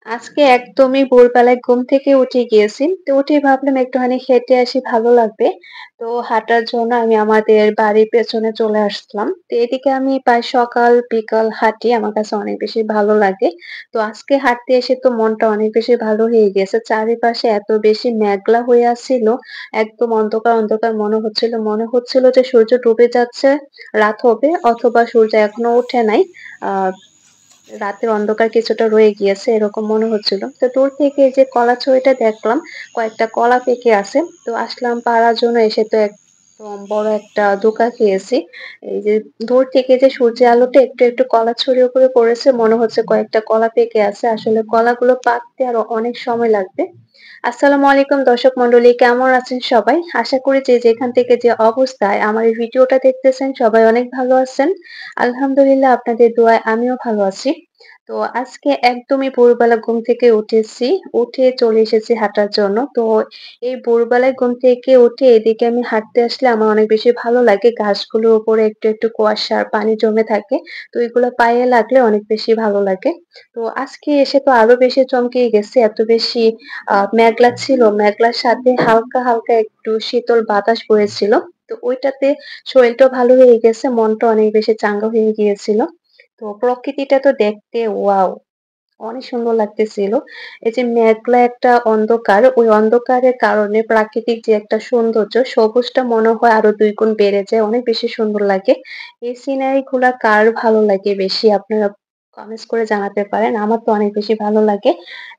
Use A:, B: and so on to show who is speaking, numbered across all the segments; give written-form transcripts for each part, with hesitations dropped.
A: আজকে একদমই ভোরবেলায় ঘুম থেকে উঠে গিয়েছি। তো উঠেই ভাবলাম একটুখানি হেঁটে আসি ভালো লাগবে। তো হাঁটার জন্য আমি আমাদের বাড়ির পেছনে চলে আসলাম। তো এদিকে আমি প্রায় সকাল বিকাল হাঁটি। আমার কাছে অনেক বেশি ভালো লাগে। তো আজকে হাঁটতে এসে তো মনটা অনেক বেশি ভালো হয়ে গিয়েছে। চারিপাশে এত বেশি মেঘলা হয়ে আসছিল, একদম অন্ধকার, অন্ধকার মনে হচ্ছিল যে সূর্য ডুবে যাচ্ছে, রাত হবে অথবা সূর্য এখনো ওঠে নাই। আ রাতের অন্ধকার কিছুটা রয়ে গিয়েছে এরকম মনে হচ্ছিল। তো দূর থেকে এই যে কলাছড়িটা দেখলাম, কয়েকটা কলা পেকে আছে। তো আসলাম পাড়ার জন্য এসে তো একদম বড় একটা ধোঁকা খেয়েছি। এই যে দূর থেকে যে সূর্যের আলোটা একটু, একটু কলাছড়ির উপরে পড়েছে মনে হচ্ছে কয়েকটা কলা পেকে আছে। আসলে কলাগুলো পাকতে আরো অনেক সময় লাগবে। আসসালামু আলাইকুম দর্শক মণ্ডলী, কেমন আছেন সবাই? আশা করি যে যেখান থেকে যে অবস্থায় আমার এই ভিডিওটা দেখতেছেন সবাই অনেক ভালো আছেন। আলহামদুলিল্লাহ আপনাদের দোয়ায় আমিও ভালো আছি। তো আজকে একদমই ভোরবেলা ঘুম থেকে উঠেছি। উঠে চলে এসেছি হাঁটার জন্য। তো এই ভোরবেলায় ঘুম থেকে উঠে এদিকে আমি হাঁটতে আসলে আমার অনেক বেশি ভালো লাগে। ঘাসগুলোর উপরে একটু, একটু কুয়াশার পানি জমে থাকে। তো এগুলো পায়ে লাগলে অনেক বেশি ভালো লাগে। তো আজকে এসে তো আরো বেশি চমকিয়ে গেছি। এত বেশি মেঘলা ছিল। মেঘলার সাথে হালকা, হালকা একটু শীতল বাতাস বইছিল। তো ওইটাতে শরীরটাও ভালো হয়ে গেছে। মনটা অনেক বেশি চাঙ্গা হয়ে গিয়েছিল। তো প্রকৃতিটা তো দেখতে ওয়াও! অনেক সুন্দর লাগতেছিল। এই যে মেঘলা একটা অন্ধকার, ওই অন্ধকারের কারণে প্রাকৃতিক যে একটা সৌন্দর্য, সবুজটা মনে হয় আরো ২ গুণ বেড়ে যায়। অনেক বেশি সুন্দর লাগে। এই সিনারি গুলা কার ভালো লাগে বেশি আপনারা কমেন্টস করে জানাতে পারেন। আমার তো অনেক বেশি ভালো লাগে।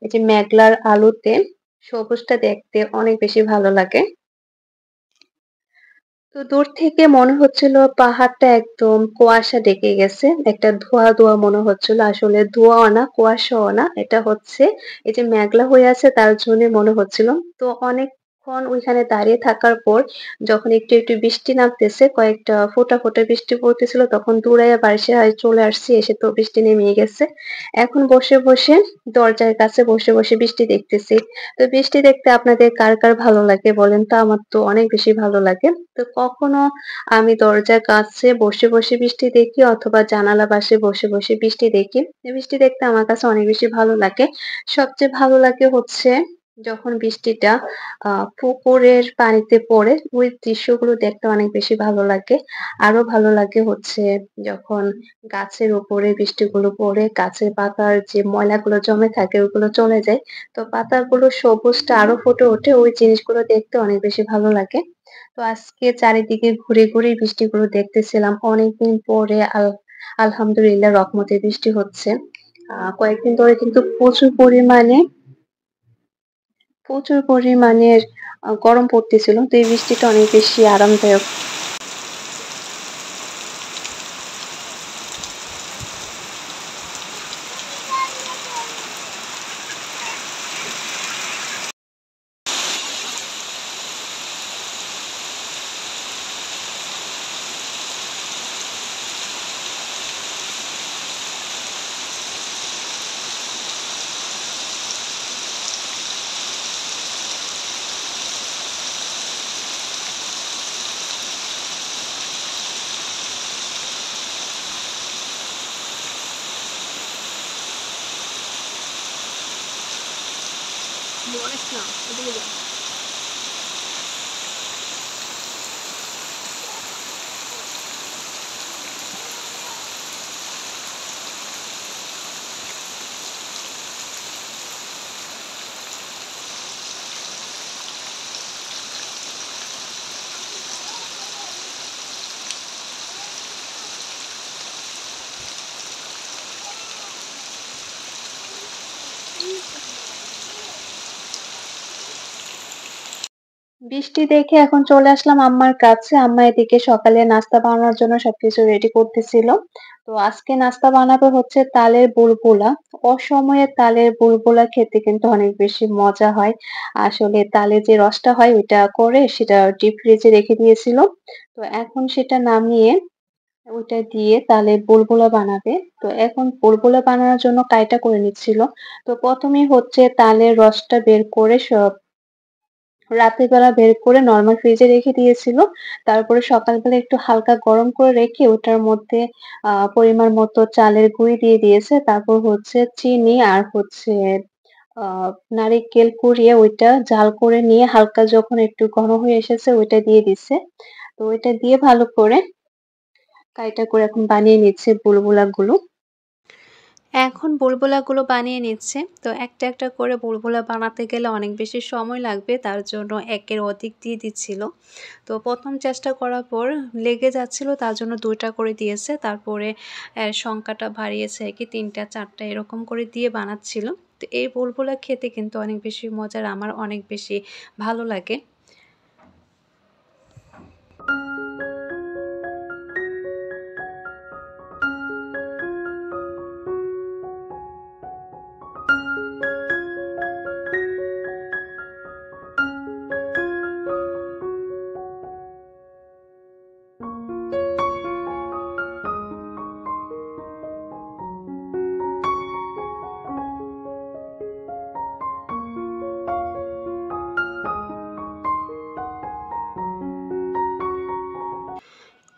A: এই যে মেঘলার আলোতে সবুজটা দেখতে অনেক বেশি ভালো লাগে। তো দূর থেকে মনে হচ্ছিল পাহাড়টা একদম কুয়াশা ঢেকে গেছে। একটা ধোঁয়া, ধোঁয়া মনে হচ্ছিল। আসলে ধোঁয়াও না, কুয়াশাও না। এটা হচ্ছে এই যে মেঘলা হয়ে আছে তার জন্যে মনে হচ্ছিল। তো অনেকক্ষণ ওইখানে দাঁড়িয়ে থাকার পর যখন একটু, একটু বৃষ্টি নামতেছে, কয়েকটা ফোঁটা, ফোঁটা বৃষ্টি পড়তেছিল তখন দৌড়াইয়া বাসায় চলে আসছি। এসে তো বৃষ্টি নেমেই গেছে। এখন বসে, বসে দরজার কাছে বসে, বসে বৃষ্টি দেখতেছি। তো বৃষ্টি দেখতে আপনাদের কার, কার ভালো লাগে বলেন তো? আমার তো অনেক বেশি ভালো লাগে। তো কখনো আমি দরজার কাছে বসে, বসে বৃষ্টি দেখি অথবা জানালা পাশে বসে, বসে বৃষ্টি দেখি। বৃষ্টি দেখতে আমার কাছে অনেক বেশি ভালো লাগে। সবচেয়ে ভালো লাগে হচ্ছে যখন বৃষ্টিটা আ পুকুরের পানিতে পড়ে, ওই দৃশ্যগুলো দেখতে অনেক বেশি ভালো লাগে। আরো ভালো লাগে হচ্ছে যখন গাছের উপরে বৃষ্টিগুলো পড়ে, গাছের পাতার যে ময়লাগুলো জমে থাকে ওগুলো চলে যায়। তো পাতাগুলো সবুজটা আরো ফুটে ওঠে, ওই জিনিসগুলো দেখতে অনেক বেশি ভালো লাগে। তো আজকে চারিদিকে ঘুরে, ঘুরে বৃষ্টিগুলো দেখতেছিলাম। অনেকদিন পরে আলহামদুলিল্লাহ রহমতে বৃষ্টি হচ্ছে। কয়েকদিন ধরে কিন্তু প্রচুর পরিমাণের গরম পড়তেছিল। তো এই বৃষ্টিটা অনেক বেশি আরামদায়ক। মরিচ না, এদিকে যা। বৃষ্টি দেখে এখন চলে আসলাম আম্মার কাছে। আম্মা এদিকে সকালে নাস্তা বানানোর জন্য সবকিছু রেডি করতেছিল। তো আজকে নাস্তা বানাবে হচ্ছে তালের বুলবুলা। অসময়ে তালের বুলবুলা খেতে কিন্তু অনেক বেশি মজা হয়। আসলে তালের যে রসটা হয় ওইটা করে সেটা ডিপ ফ্রিজে রেখে দিয়েছিল। তো এখন সেটা নামিয়ে ওইটা দিয়ে তালের বুলবুলা বানাবে। তো এখন বুলবুলা বানানোর জন্য কাইটা করে নিচ্ছিল। তো ১ম এই হচ্ছে তালের রসটা বের করে রাতের বেলা বের করে নরমাল ফ্রিজে রেখে দিয়েছিল। তারপরে সকালবেলা একটু হালকা গরম করে রেখে ওটার মধ্যে পরিমাণ মতো চালের গুঁড়ি দিয়ে দিয়েছে। তারপর হচ্ছে চিনি আর হচ্ছে আ নারিকেল কুড়িয়ে ওইটা জাল করে নিয়ে হালকা যখন একটু ঘন হয়ে এসেছে ওইটা দিয়ে দিছে। তো ওইটা দিয়ে ভালো করে কাইটা করে এখন বানিয়ে নিচ্ছে বুলবুলাগুলো।
B: এখন বুলবুলাগুলো বানিয়ে নিচ্ছে। তো একটা, একটা করে বুলবুলা বানাতে গেলে অনেক বেশি সময় লাগবে। তার জন্য একের অধিক দিয়ে দিচ্ছিল। তো ১ম চেষ্টা করার পর লেগে যাচ্ছিল তার জন্য ২ টা করে দিয়েছে। তারপরে সংখ্যাটা বাড়িয়েছে আরকি ৩ টা ৪ টা এরকম করে দিয়ে বানাচ্ছিল। তো এই বুলবুলা খেতে কিন্তু অনেক বেশি মজার, আমার অনেক বেশি ভালো লাগে।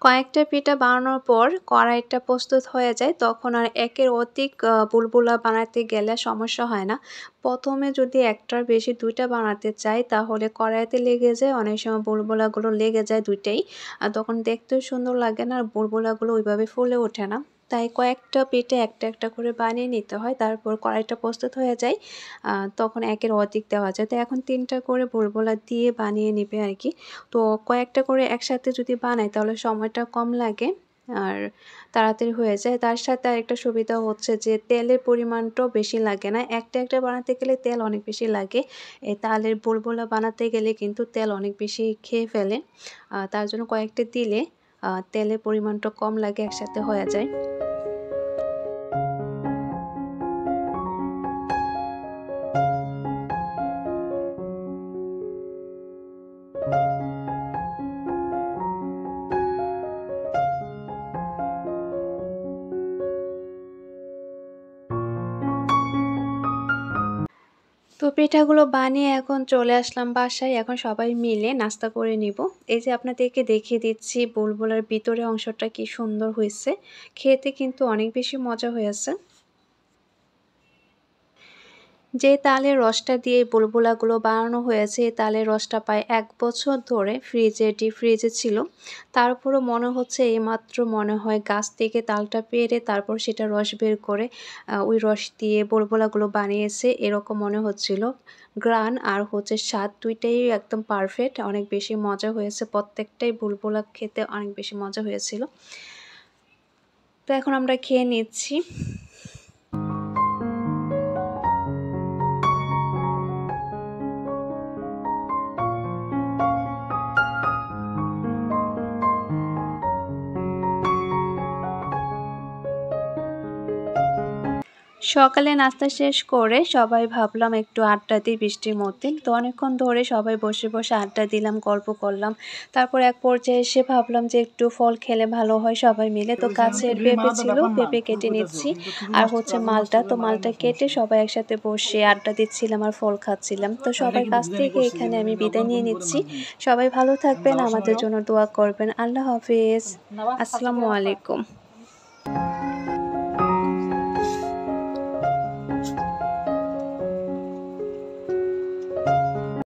B: কয়েকটা পিঠা বানানোর পর কড়াইটা প্রস্তুত হয়ে যায়, তখন আর একের অধিক বুলবুলা বানাতে গেলে সমস্যা হয় না। ১ম এ যদি ১ টার বেশি ২ টা বানাতে চাই তাহলে কড়াইতে লেগে যায়, অনেক সময় বুলবুলাগুলো লেগে যায় ২ টাই। আর তখন দেখতেও সুন্দর লাগে না আর বুলবুলাগুলো ওইভাবে ফুলে ওঠে না। তাই কয়েকটা পিঠে একটা, একটা করে বানিয়ে নিতে হয়। তারপর কড়াইটা প্রস্তুত হয়ে যায়। তখন একের অধিক দেওয়া যায়। তো এখন ৩ টা করে বুলবুলা দিয়ে বানিয়ে নিবে আরকি। তো কয়েকটা করে একসাথে যদি বানাই তাহলে সময়টা কম লাগে আর তাড়াতাড়ি হয়ে যায়। তার সাথে আরেকটা সুবিধা হচ্ছে যে তেলের পরিমাণটাও বেশি লাগে না। একটা, একটা বানাতে গেলে তেল অনেক বেশি লাগে। এই তালের বুলবুলা বানাতে গেলে কিন্তু তেল অনেক বেশি খেয়ে ফেলে। তার জন্য কয়েকটা দিলে তেলের পরিমাণটা কম লাগে, একসাথে হয়ে যায়। তো পিঠাগুলো বানিয়ে এখন চলে আসলাম বাসায়। এখন সবাই মিলে নাস্তা করে নিব। এই যে আপনাদেরকে দেখিয়ে দিচ্ছি বুলবুলার ভিতরের অংশটা কি সুন্দর হইছে। খেতে কিন্তু অনেক বেশি মজা হয়েছে। যে তালের রসটা দিয়ে এই বুলবুলাগুলো বানানো হয়েছে, এই তালের রসটা প্রায় ১ বছর ধরে ডিপ ফ্রিজে ছিল। তারপরও মনে হচ্ছে এইমাত্র মনে হয় গাছ থেকে তালটা পেড়ে তারপর সেটা রস বের করে ওই রস দিয়ে বুলবুলাগুলো বানিয়েছে, এরকম মনে হচ্ছিল। ঘ্রাণ আর হচ্ছে স্বাদ ২ টাই একদম পারফেক্ট, অনেক বেশি মজা হয়েছে। প্রত্যেকটাই বুলবুলা খেতে অনেক বেশি মজা হয়েছিল। তো এখন আমরা খেয়ে নিচ্ছি। সকালে নাস্তা শেষ করে সবাই ভাবলাম একটু আড্ডা দিই বৃষ্টির মধ্যে। তো অনেকক্ষণ ধরে সবাই বসে, বসে আড্ডা দিলাম, গল্প করলাম। তারপর এক পর্যায়ে এসে ভাবলাম যে একটু ফল খেলে ভালো হয় সবাই মিলে। তো গাছের পেঁপে ছিল, পেঁপে কেটে নিচ্ছি। আর হচ্ছে মালটা, তো মালটা কেটে সবাই একসাথে বসে আড্ডা দিচ্ছিলাম আর ফল খাচ্ছিলাম। তো সবার কাছ থেকে এখানে আমি বিদায় নিয়ে নিচ্ছি। সবাই ভালো থাকবেন, আমাদের জন্য দোয়া করবেন। আল্লাহ হাফেজ। আসসালামু আলাইকুম।